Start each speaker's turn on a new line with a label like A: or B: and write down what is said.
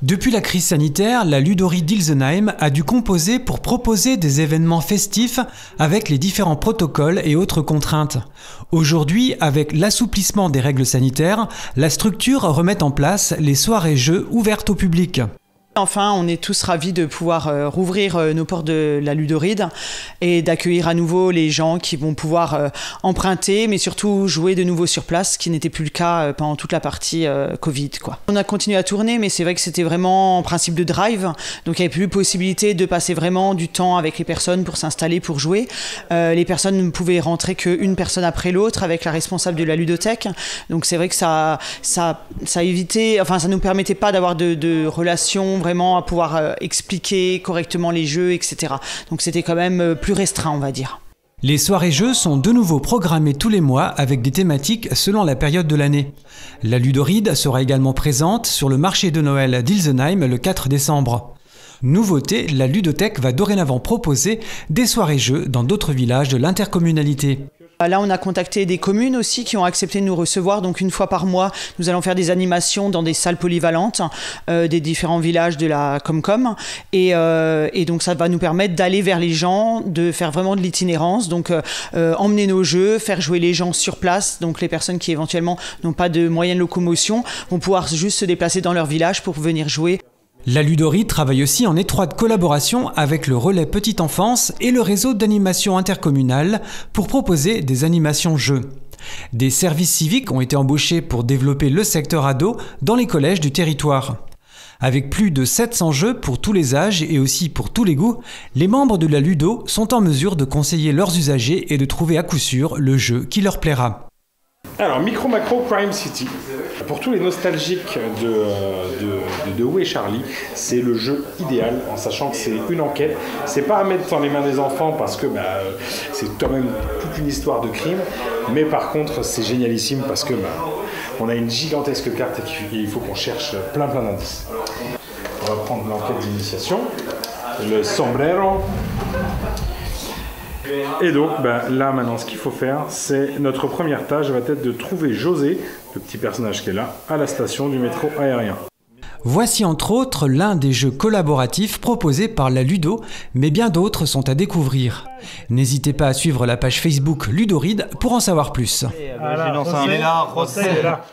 A: Depuis la crise sanitaire, la Ludorie d'Ilsenheim a dû composer pour proposer des événements festifs avec les différents protocoles et autres contraintes. Aujourd'hui, avec l'assouplissement des règles sanitaires, la structure remet en place les soirées-jeux ouvertes au public.
B: Enfin, on est tous ravis de pouvoir rouvrir nos portes de la Ludoride et d'accueillir à nouveau les gens qui vont pouvoir emprunter, mais surtout jouer de nouveau sur place, ce qui n'était plus le cas pendant toute la partie Covid, quoi. On a continué à tourner, mais c'est vrai que c'était vraiment en principe de drive, donc il n'y avait plus possibilité de passer vraiment du temps avec les personnes pour s'installer, pour jouer. Les personnes ne pouvaient rentrer qu'une personne après l'autre avec la responsable de la ludothèque, donc c'est vrai que ça évitait, enfin ça nous permettait pas d'avoir de relations vraiment à pouvoir expliquer correctement les jeux, etc. Donc c'était quand même plus restreint, on va dire.
A: Les soirées-jeux sont de nouveau programmées tous les mois avec des thématiques selon la période de l'année. La Ludoride sera également présente sur le marché de Noël d'Ilsenheim le 4 décembre. Nouveauté, la ludothèque va dorénavant proposer des soirées-jeux dans d'autres villages de l'intercommunalité.
B: Là, on a contacté des communes aussi qui ont accepté de nous recevoir. Donc, une fois par mois, nous allons faire des animations dans des salles polyvalentes des différents villages de la Comcom. Et donc, ça va nous permettre d'aller vers les gens, de faire vraiment de l'itinérance. Donc, emmener nos jeux, faire jouer les gens sur place. Donc, les personnes qui éventuellement n'ont pas de moyens de locomotion vont pouvoir juste se déplacer dans leur village pour venir jouer.
A: La Ludoride travaille aussi en étroite collaboration avec le Relais Petite Enfance et le réseau d'animation intercommunale pour proposer des animations jeux. Des services civiques ont été embauchés pour développer le secteur ado dans les collèges du territoire. Avec plus de 700 jeux pour tous les âges et aussi pour tous les goûts, les membres de la Ludo sont en mesure de conseiller leurs usagers et de trouver à coup sûr le jeu qui leur plaira.
C: Alors, Micro Macro Crime City, pour tous les nostalgiques de Où est Charlie, c'est le jeu idéal, en sachant que c'est une enquête. C'est pas à mettre dans les mains des enfants parce que c'est quand même toute une histoire de crime, mais par contre c'est génialissime parce que on a une gigantesque carte et il faut qu'on cherche plein d'indices. On va prendre l'enquête d'initiation, le sombrero. Et donc là maintenant ce qu'il faut faire, c'est notre première tâche va être de trouver José, le petit personnage qui est là, à la station du métro aérien.
A: Voici entre autres l'un des jeux collaboratifs proposés par la Ludo, mais bien d'autres sont à découvrir. N'hésitez pas à suivre la page Facebook Ludoride pour en savoir plus.
D: Voilà, il est là, José est là.